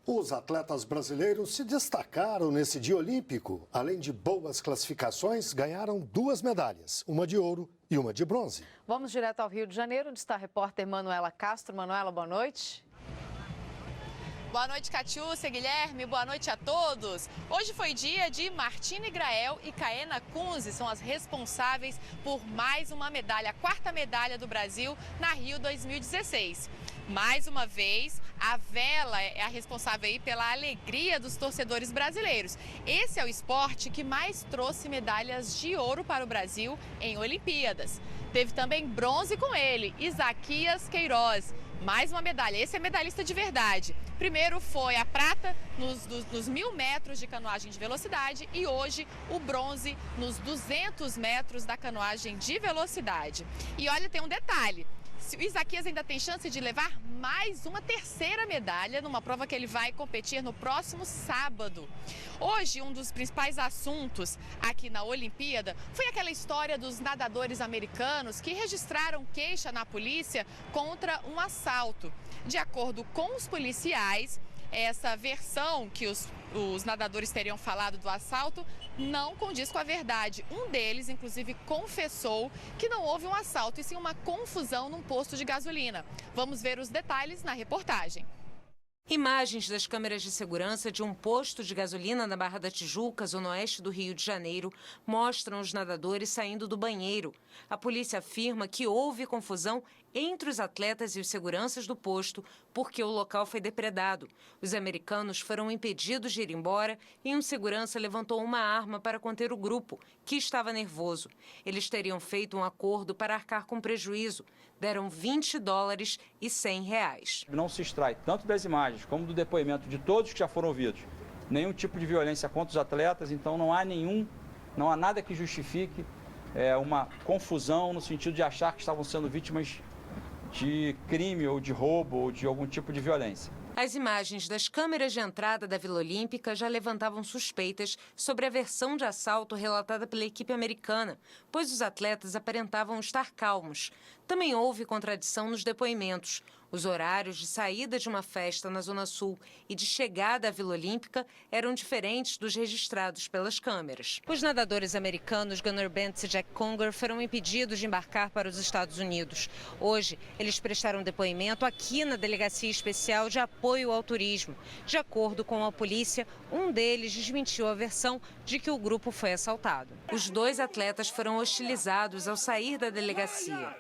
Os atletas brasileiros se destacaram nesse dia olímpico. Além de boas classificações, ganharam 2 medalhas, uma de ouro e uma de bronze. Vamos direto ao Rio de Janeiro, onde está a repórter Manuela Castro. Manuela, boa noite. Boa noite, Catiúcia, Guilherme, boa noite a todos. Hoje foi dia de Martina Grael e Caena Kunze, são as responsáveis por mais uma medalha, a 4ª medalha do Brasil na Rio 2016. Mais uma vez, a vela é a responsável aí pela alegria dos torcedores brasileiros. Esse é o esporte que mais trouxe medalhas de ouro para o Brasil em Olimpíadas. Teve também bronze com ele, Isaquias Queiroz. Mais uma medalha, esse é medalhista de verdade. Primeiro foi a prata nos 1.000 metros de canoagem de velocidade e hoje o bronze nos 200 metros da canoagem de velocidade. E olha, tem um detalhe. O Isaquias ainda tem chance de levar mais uma 3ª medalha numa prova que ele vai competir no próximo sábado. Hoje, um dos principais assuntos aqui na Olimpíada foi aquela história dos nadadores americanos que registraram queixa na polícia contra um assalto. De acordo com os policiais, essa versão que os nadadores teriam falado do assalto não condiz com a verdade. Um deles, inclusive, confessou que não houve um assalto e sim uma confusão num posto de gasolina. Vamos ver os detalhes na reportagem. Imagens das câmeras de segurança de um posto de gasolina na Barra da Tijuca, zona oeste do Rio de Janeiro, mostram os nadadores saindo do banheiro. A polícia afirma que houve confusão entre os atletas e os seguranças do posto porque o local foi depredado. Os americanos foram impedidos de ir embora e um segurança levantou uma arma para conter o grupo, que estava nervoso. Eles teriam feito um acordo para arcar com prejuízo. Deram $20 e R$100. Não se extrai tanto das imagens como do depoimento de todos que já foram ouvidos nenhum tipo de violência contra os atletas, então não há nada que justifique uma confusão no sentido de achar que estavam sendo vítimas de crime ou de roubo ou de algum tipo de violência. As imagens das câmeras de entrada da Vila Olímpica já levantavam suspeitas sobre a versão de assalto relatada pela equipe americana, pois os atletas aparentavam estar calmos. Também houve contradição nos depoimentos. Os horários de saída de uma festa na Zona Sul e de chegada à Vila Olímpica eram diferentes dos registrados pelas câmeras. Os nadadores americanos Gunnar Bentz e Jack Conger foram impedidos de embarcar para os Estados Unidos. Hoje, eles prestaram depoimento aqui na Delegacia Especial de Apoio ao Turismo. De acordo com a polícia, um deles desmentiu a versão de que o grupo foi assaltado. Os 2 atletas foram hostilizados ao sair da delegacia.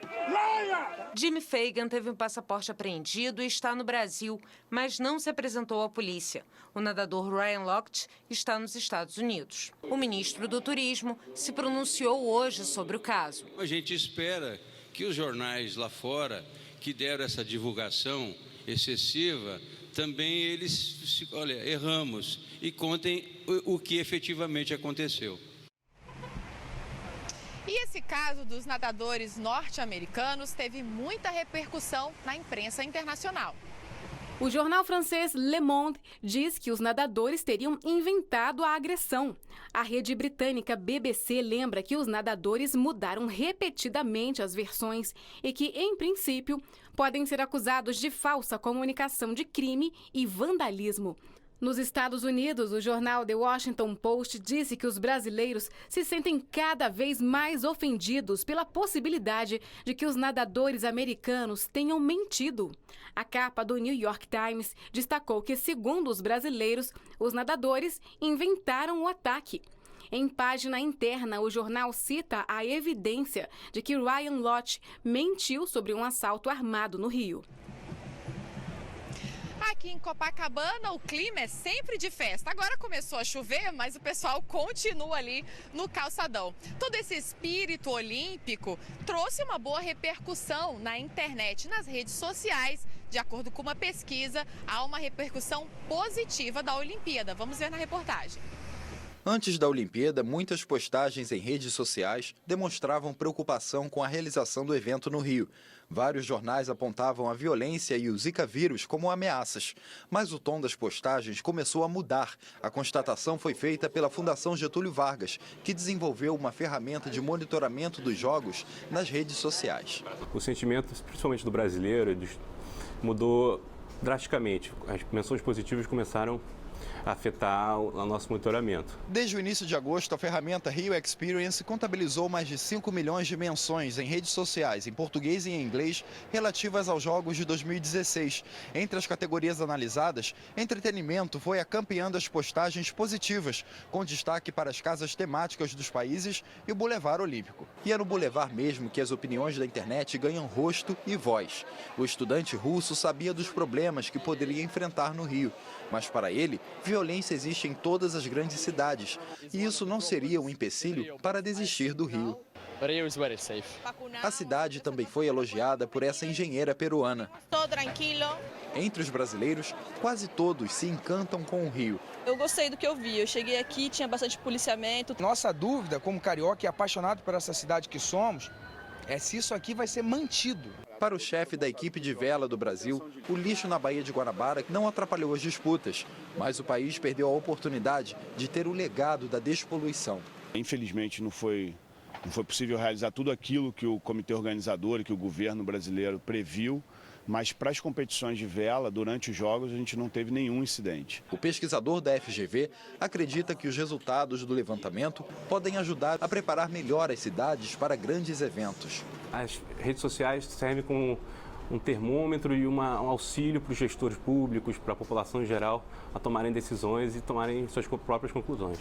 Jimmy Fagan teve um passaporte apreendido e está no Brasil, mas não se apresentou à polícia. O nadador Ryan Lochte está nos Estados Unidos. O ministro do Turismo se pronunciou hoje sobre o caso. A gente espera que os jornais lá fora, que deram essa divulgação excessiva, também eles, erramos e contem o que efetivamente aconteceu. E esse caso dos nadadores norte-americanos teve muita repercussão na imprensa internacional. O jornal francês Le Monde diz que os nadadores teriam inventado a agressão. A rede britânica BBC lembra que os nadadores mudaram repetidamente as versões e que, em princípio, podem ser acusados de falsa comunicação de crime e vandalismo. Nos Estados Unidos, o jornal The Washington Post disse que os brasileiros se sentem cada vez mais ofendidos pela possibilidade de que os nadadores americanos tenham mentido. A capa do New York Times destacou que, segundo os brasileiros, os nadadores inventaram o ataque. Em página interna, o jornal cita a evidência de que Ryan Lochte mentiu sobre um assalto armado no Rio. Aqui em Copacabana, o clima é sempre de festa. Agora começou a chover, mas o pessoal continua ali no calçadão. Todo esse espírito olímpico trouxe uma boa repercussão na internet, nas redes sociais. De acordo com uma pesquisa, há uma repercussão positiva da Olimpíada. Vamos ver na reportagem. Antes da Olimpíada, muitas postagens em redes sociais demonstravam preocupação com a realização do evento no Rio. Vários jornais apontavam a violência e o Zika vírus como ameaças, mas o tom das postagens começou a mudar. A constatação foi feita pela Fundação Getúlio Vargas, que desenvolveu uma ferramenta de monitoramento dos jogos nas redes sociais. O sentimento, principalmente do brasileiro, mudou drasticamente. As menções positivas começaram a afetar o nosso monitoramento. Desde o início de agosto, a ferramenta Rio Experience contabilizou mais de 5 milhões de menções em redes sociais, em português e em inglês, relativas aos Jogos de 2016. Entre as categorias analisadas, entretenimento foi a campeã das postagens positivas, com destaque para as casas temáticas dos países e o Boulevard Olímpico. E é no Boulevard mesmo que as opiniões da internet ganham rosto e voz. O estudante russo sabia dos problemas que poderia enfrentar no Rio, mas para ele, violência existe em todas as grandes cidades, e isso não seria um empecilho para desistir do Rio. A cidade também foi elogiada por essa engenheira peruana. Entre os brasileiros, quase todos se encantam com o Rio. Eu gostei do que eu vi, eu cheguei aqui, tinha bastante policiamento. Nossa dúvida, como carioca e apaixonado por essa cidade que somos, é se isso aqui vai ser mantido. Para o chefe da equipe de vela do Brasil, o lixo na Baía de Guanabara não atrapalhou as disputas, mas o país perdeu a oportunidade de ter o legado da despoluição. Infelizmente não foi possível realizar tudo aquilo que o comitê organizador e que o governo brasileiro previu, mas para as competições de vela, durante os Jogos, a gente não teve nenhum incidente. O pesquisador da FGV acredita que os resultados do levantamento podem ajudar a preparar melhor as cidades para grandes eventos. As redes sociais servem como um termômetro e um auxílio para os gestores públicos, para a população em geral, a tomarem decisões e tomarem suas próprias conclusões.